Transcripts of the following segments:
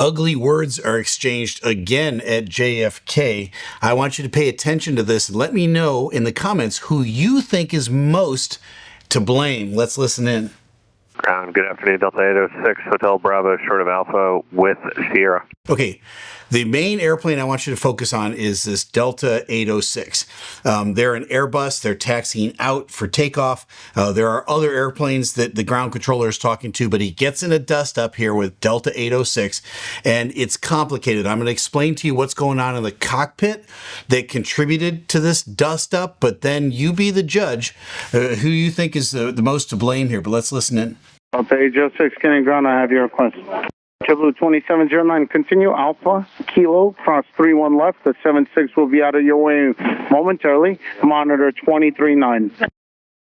ugly words are exchanged again at JFK. I want you to pay attention to this and let me know in the comments who you think is most to blame. Let's listen in. Ground, good afternoon, Delta 806, Hotel Bravo, short of Alpha with Sierra. Okay, the main airplane I want you to focus on is this Delta 806. They're an Airbus. They're taxiing out for takeoff. There are other airplanes that the ground controller is talking to, but he gets in a dust up here with Delta 806, and it's complicated. I'm going to explain to you what's going on in the cockpit that contributed to this dust up, but then you be the judge who you think is the most to blame here. But let's listen in. Delta 806, Kenny Ground, I have your request. JetBlue 2709, continue, Alpha, Kilo, cross 31 left, the 76 will be out of your way momentarily, monitor 239.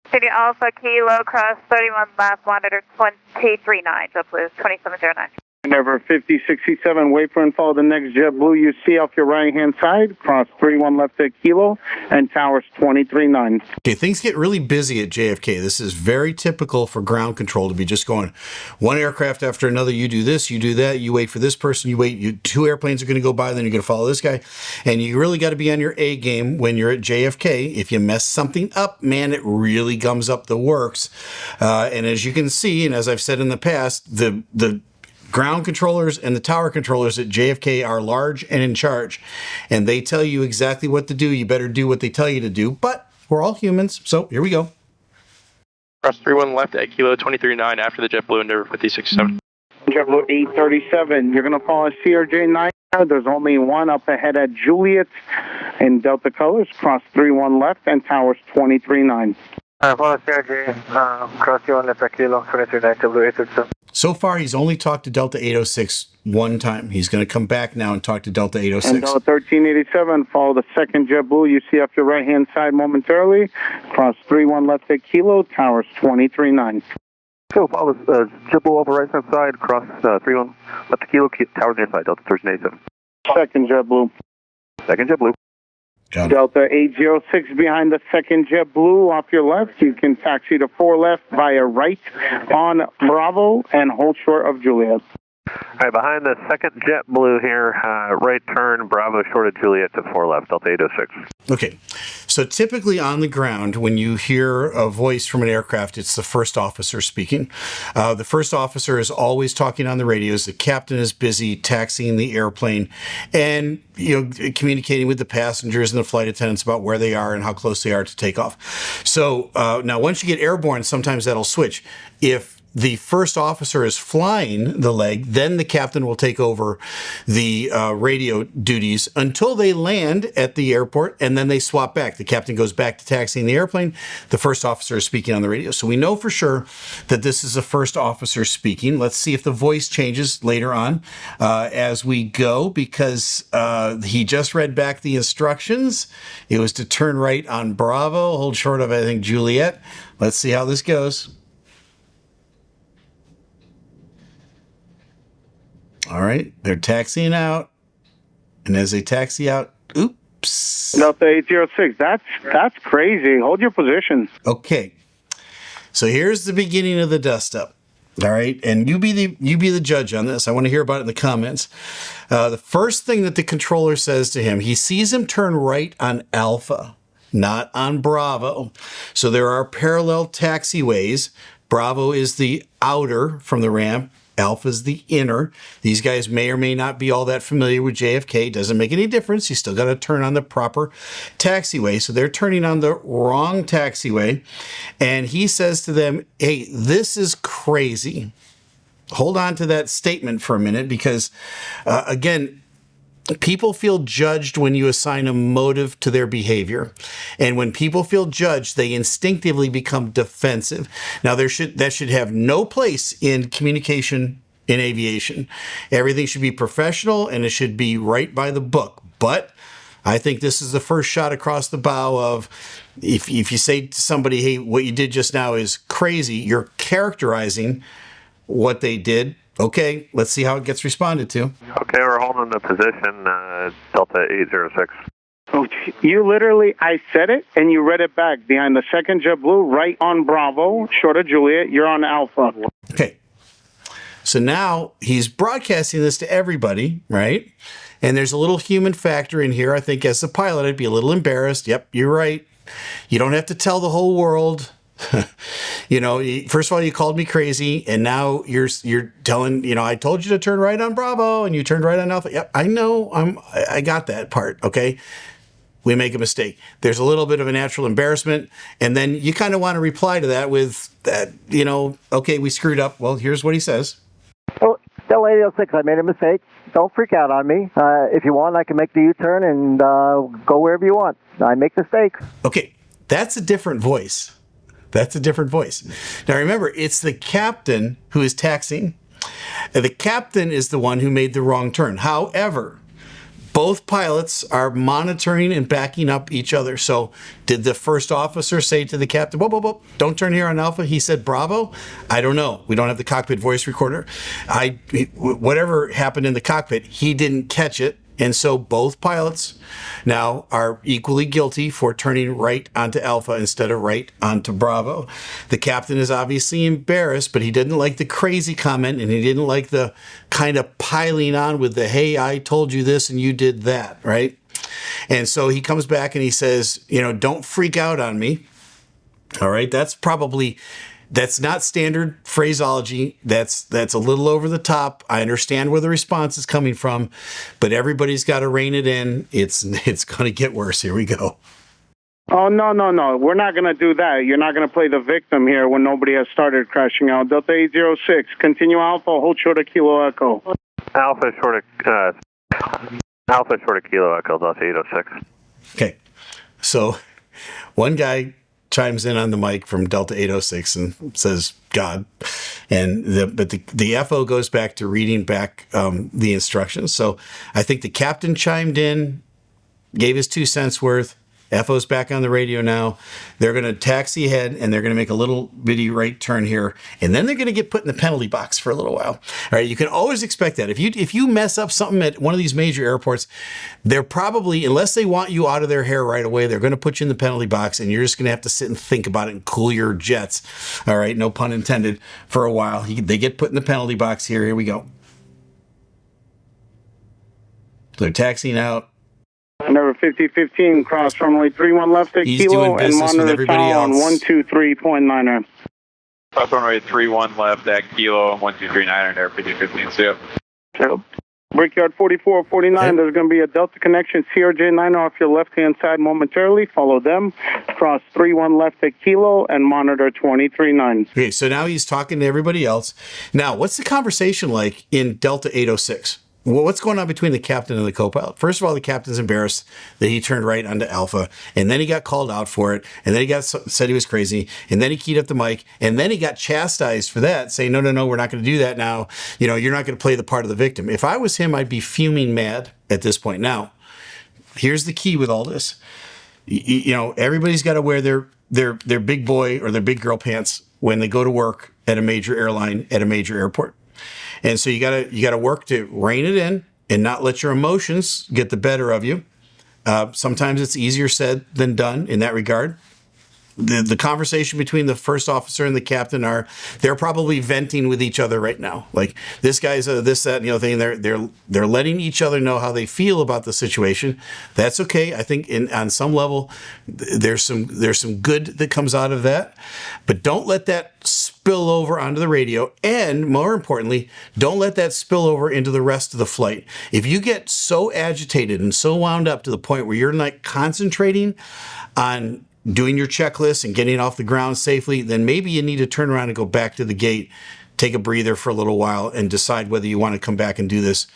Continue, Alpha, Kilo, cross 31 left, monitor 239, JetBlue 2709. Never 5067, wait for and follow the next JetBlue you see off your right-hand side, cross 31 left at Kilo, and towers 239. Okay, things get really busy at JFK. This is very typical for ground control to be just going one aircraft after another. You do this, you do that, you wait for this person, you wait, two airplanes are going to go by, then you're going to follow this guy. And you really got to be on your A game when you're at JFK. If you mess something up, man, it really gums up the works. And as you can see, and as I've said in the past, the ground controllers and the tower controllers at JFK are large and in charge, and they tell you exactly what to do. You better do what they tell you to do, but we're all humans, so here we go. Cross 31 left at Kilo 239 after the JetBlue Endeavor 5067. JetBlue 837, you're going to follow CRJ9. There's only one up ahead at Juliet in Delta colors, cross 31 left, and towers 239. Follow CRJ, cross 31 left at Kilo 239, JetBlue 837. So far, he's only talked to Delta 806 one time. He's going to come back now and talk to Delta 806. And Delta 1387, follow the second JetBlue you see off your right-hand side momentarily. Cross 31 left at Kilo, towers 239. So follow JetBlue off the right-hand side, cross 31 left to Kilo, towers near side, Delta 1387. Second JetBlue. Second JetBlue. Delta 806 behind the second JetBlue off your left. You can taxi to 4 left via right on Bravo and hold short of Juliet. All right, behind the second JetBlue here, right turn, Bravo short of Juliet to 4 left, Delta 806. Okay, so typically on the ground, when you hear a voice from an aircraft, it's the first officer speaking. The first officer is always talking on the radios. The captain is busy taxiing the airplane and communicating with the passengers and the flight attendants about where they are and how close they are to takeoff. So now once you get airborne, sometimes that'll switch. If the first officer is flying the leg, then the captain will take over the radio duties until they land at the airport, and then they swap back. The captain goes back to taxiing the airplane. The first officer is speaking on the radio. So we know for sure that this is the first officer speaking. Let's see if the voice changes later on as we go, because he just read back the instructions. It was to turn right on Bravo, hold short of, I think, Juliet. Let's see how this goes. All right, they're taxiing out, and as they taxi out, oops. Delta 806, that's crazy. Hold your position. Okay, so here's the beginning of the dust up. All right, and you be the judge on this. I want to hear about it in the comments. The first thing that the controller says to him, he sees him turn right on Alpha, not on Bravo. So there are parallel taxiways. Bravo is the outer from the ramp. Alpha's the inner. These guys may or may not be all that familiar with JFK. Doesn't make any difference. You still got to turn on the proper taxiway. So they're turning on the wrong taxiway. And he says to them, hey, this is crazy. Hold on to that statement for a minute because, again, people feel judged when you assign a motive to their behavior. And when people feel judged, they instinctively become defensive. Now, that should have no place in communication in aviation. Everything should be professional and it should be right by the book. But I think this is the first shot across the bow of if you say to somebody, hey, what you did just now is crazy, you're characterizing what they did. Okay, let's see how it gets responded to. Okay, we're holding the position, Delta 806. Oh, you literally, I said it, and you read it back. Behind the second JetBlue, right on Bravo, short of Juliet, you're on Alpha. Okay. So now he's broadcasting this to everybody, right? And there's a little human factor in here. I think as a pilot, I'd be a little embarrassed. Yep, you're right. You don't have to tell the whole world. First of all, you called me crazy, and now you're telling, I told you to turn right on Bravo, and you turned right on Alpha. Yep, I know. I got that part. Okay. We make a mistake. There's a little bit of a natural embarrassment. And then you kind of want to reply to that with that, okay, we screwed up. Well, here's what he says. Oh, Delta 806, I made a mistake. Don't freak out on me. If you want, I can make the U-turn and go wherever you want. I make mistakes. Okay, that's a different voice. That's a different voice. Now remember, it's the captain who is taxiing. The captain is the one who made the wrong turn. However, both pilots are monitoring and backing up each other. So did the first officer say to the captain, whoa, whoa, whoa, don't turn here on Alpha? He said Bravo? I don't know. We don't have the cockpit voice recorder. Whatever happened in the cockpit, he didn't catch it. And so both pilots now are equally guilty for turning right onto Alpha instead of right onto Bravo. The captain is obviously embarrassed, but he didn't like the crazy comment, and he didn't like the kind of piling on with the, hey, I told you this and you did that, right? And so he comes back and he says, don't freak out on me. All right, that's not standard phraseology. That's a little over the top. I understand where the response is coming from, but everybody's got to rein it in. It's going to get worse. Here we go. Oh, no. We're not going to do that. You're not going to play the victim here when nobody has started crashing out. Delta 806, continue Alpha, hold short of Kilo Echo. Alpha short of Kilo Echo, Delta 806. Okay, so one guy chimes in on the mic from Delta 806 and says God, and the FO goes back to reading back the instructions. So I think the captain chimed in, gave his 2 cents worth. FO's back on the radio now. They're going to taxi ahead, and they're going to make a little bitty right turn here, and then they're going to get put in the penalty box for a little while. All right, you can always expect that. If you mess up something at one of these major airports, they're probably, unless they want you out of their hair right away, they're going to put you in the penalty box, and you're just going to have to sit and think about it and cool your jets. All right, no pun intended, for a while. They get put in the penalty box here. Here we go. They're taxiing out. Number 5015, cross runway 31 left at He's Kilo doing and business with monitor everybody tower on else. 123.9. Cross runway 31 left at Kilo and 1239 Air 5015. See ya. Yep. Brickyard 4449, Okay. There's going to be a Delta connection CRJ9 off your left-hand side momentarily. Follow them. Cross 31 left at Kilo and monitor 239. Okay, so now he's talking to everybody else. Now, what's the conversation like in Delta 806? Well, what's going on between the captain and the co-pilot? First of all, the captain's embarrassed that he turned right onto Alpha, and then he got called out for it, and then he said he was crazy, and then he keyed up the mic, and then he got chastised for that, saying, no, we're not going to do that now. You're not going to play the part of the victim. If I was him, I'd be fuming mad at this point. Now, here's the key with all this. Everybody's got to wear their big boy or their big girl pants when they go to work at a major airline at a major airport. And so you gotta work to rein it in and not let your emotions get the better of you. Sometimes it's easier said than done in that regard. The conversation between the first officer and the captain they're probably venting with each other right now. Like, this guy's this, that, and the other thing. They're letting each other know how they feel about the situation. That's okay. I think on some level, there's some good that comes out of that. But don't let that spill over onto the radio. And more importantly, don't let that spill over into the rest of the flight. If you get so agitated and so wound up to the point where you're not concentrating on doing your checklist and getting off the ground safely, then maybe you need to turn around and go back to the gate, take a breather for a little while, and decide whether you want to come back and do this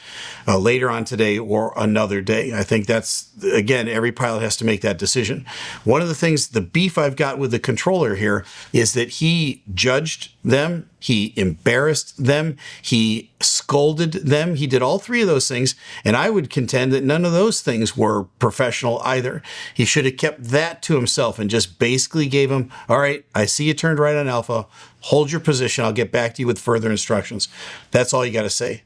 later on today or another day. I think that's, again, every pilot has to make that decision. One of the things, the beef I've got with the controller here is that he judged them, he embarrassed them, he scolded them. He did all three of those things, and I would contend that none of those things were professional either. He should have kept that to himself and just basically gave him, all right, I see you turned right on Alpha. Hold your position. I'll get back to you with further instructions. That's all you got to say.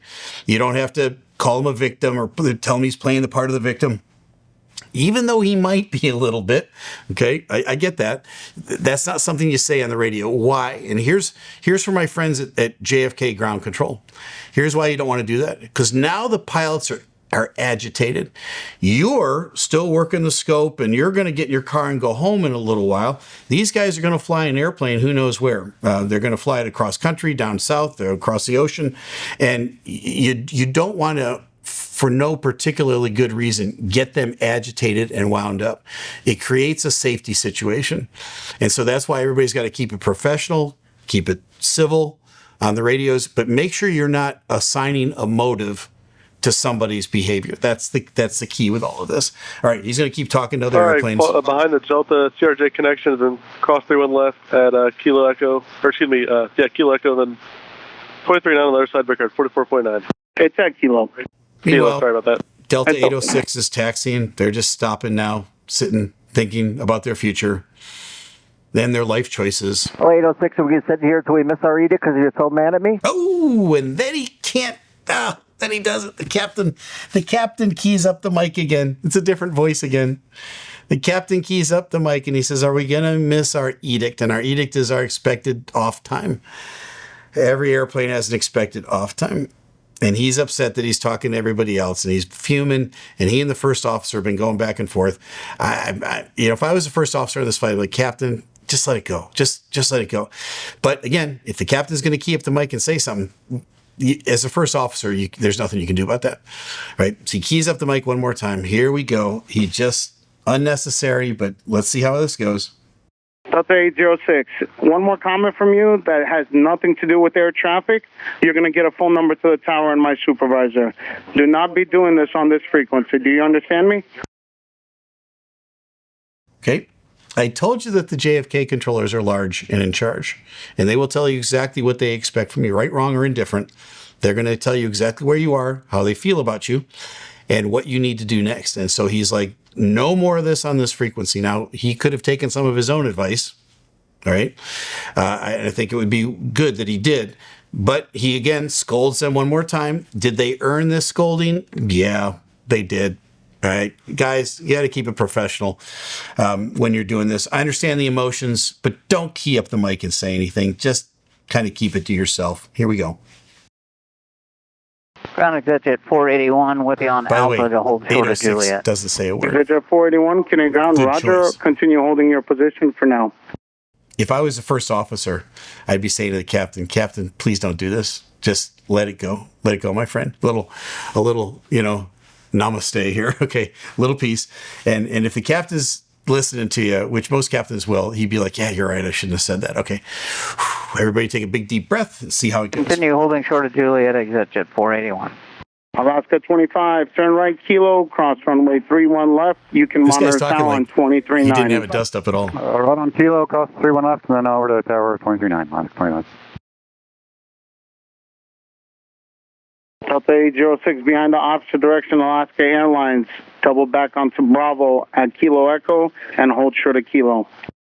You don't have to call him a victim or tell him he's playing the part of the victim. even though he might be a little bit, okay, I get that. That's not something you say on the radio. Why? And here's for my friends at JFK Ground Control. Here's why you don't want to do that. Because now the pilots are agitated. You're still working the scope and you're going to get in your car and go home in a little while. These guys are going to fly an airplane who knows where. They're going to fly it across country, down south, across the ocean. And you don't want to, for no particularly good reason, get them agitated and wound up. It creates a safety situation. And so that's why everybody's got to keep it professional, keep it civil on the radios, but make sure you're not assigning a motive to somebody's behavior. That's the key with all of this. All right, he's going to keep talking to other airplanes. Behind the Delta CRJ connections and cross 31 left at Kilo Echo, Kilo Echo, then 23.9 on the other side, Vickard, 44.9. It's at Kilo. Meanwhile, sorry about that. Delta 806 is taxiing. They're just stopping now, sitting, thinking about their future, then their life choices. Oh, 806, are we going to sit here until we miss our edict because you're so mad at me? Oh, and then he can't. Then he does it. The captain keys up the mic again. It's a different voice again. The captain keys up the mic and he says, are we going to miss our edict? And our edict is our expected off time. Every airplane has an expected off time. And he's upset that he's talking to everybody else and he's fuming. And he and the first officer have been going back and forth. If I was the first officer of this flight, I'd be like, Captain, just let it go. Just let it go. But again, if the captain's going to key up the mic and say something, as a first officer, there's nothing you can do about that, right? So he keys up the mic one more time. Here we go. He just unnecessary, but let's see how this goes. Delta 806, one more comment from you that has nothing to do with air traffic. You're going to get a phone number to the tower and my supervisor. Do not be doing this on this frequency. Do you understand me? Okay. I told you that the JFK controllers are large and in charge, and they will tell you exactly what they expect from you, right, wrong, or indifferent. They're going to tell you exactly where you are, how they feel about you, and what you need to do next. And so he's like, no more of this on this frequency. Now, he could have taken some of his own advice, all right? I think it would be good that he did. But he, again, scolds them one more time. Did they earn this scolding? Yeah, they did. All right, guys, you got to keep it professional when you're doing this. I understand the emotions, but don't key up the mic and say anything. Just kind of keep it to yourself. Here we go. Ground exit 481 with you on By Alpha the way, to hold short of 806 Juliet. doesn't say a word. Exit 481, can you ground? Good Roger, choice. continue holding your position for now. If I was the first officer, I'd be saying to the captain, please don't do this. Just let it go. Let it go, my friend. A little, namaste here. Okay, little piece. And if the captain's listening to you, which most captains will, he'd be like, yeah, you're right. I shouldn't have said that. Okay. Everybody take a big deep breath and see how it goes. Continue holding short of Juliet, exit jet 481. Alaska 25, turn right, Kilo, cross runway 31 left. You can This monitor guy's talking tower on like 23.9. he didn't have a dust up at all. Right on Kilo, cross 31 left, and then over to tower 23.9, minus 29. Delta 806 behind the opposite direction, Alaska Airlines. Double back onto Bravo at Kilo Echo and hold short of Kilo.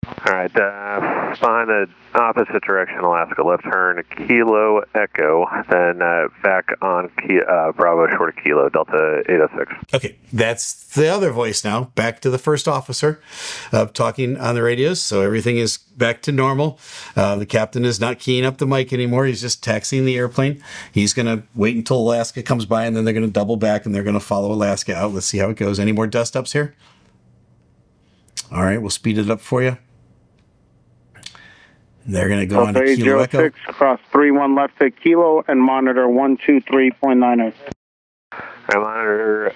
All right, behind the opposite direction, Alaska, left turn, Kilo Echo, then back on Bravo, short of Kilo, Delta 806. Okay, that's the other voice now. Back to the first officer talking on the radios. So everything is back to normal. The captain is not keying up the mic anymore. He's just taxiing the airplane. He's going to wait until Alaska comes by, and then they're going to double back, and they're going to follow Alaska out. Let's see how it goes. Any more dust ups here? All right, we'll speed it up for you. They're going to go on to Kilo Echo. 806, cross 31 left at Kilo and monitor 123.90. I monitor,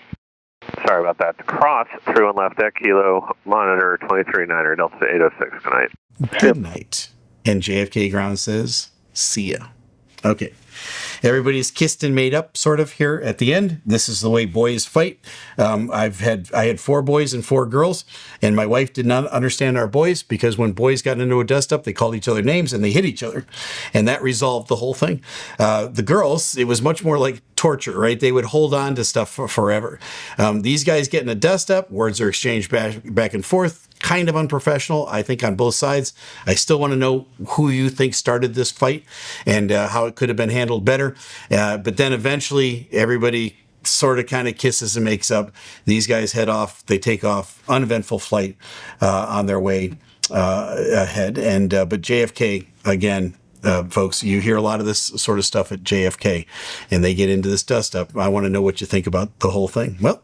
sorry about that, cross 31 left at Kilo, monitor 23.9er, Delta 806, good night. Good night. And JFK Ground says, see ya. Okay. Everybody's kissed and made up sort of here at the end. This is the way boys fight. I had 4 boys and 4 girls, and my wife did not understand our boys because when boys got into a dust up, they called each other names and they hit each other. And that resolved the whole thing. The girls, it was much more like torture, right? They would hold on to stuff for forever. These guys get in a dust up, words are exchanged back and forth. Kind of unprofessional, I think, on both sides. I still want to know who you think started this fight and how it could have been handled better. But then eventually everybody sort of kind of kisses and makes up. These guys head off. They take off, uneventful flight on their way ahead. And but JFK again. Folks, you hear a lot of this sort of stuff at JFK, and they get into this dust up. I want to know what you think about the whole thing. Well,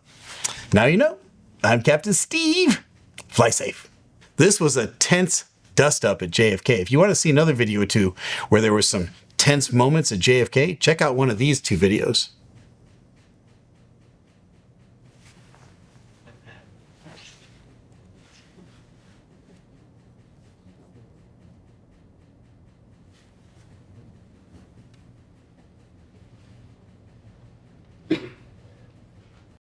now you know. I'm Captain Steve. Fly safe. This was a tense dust up at JFK. If you want to see another video or two where there were some tense moments at JFK, check out one of these two videos.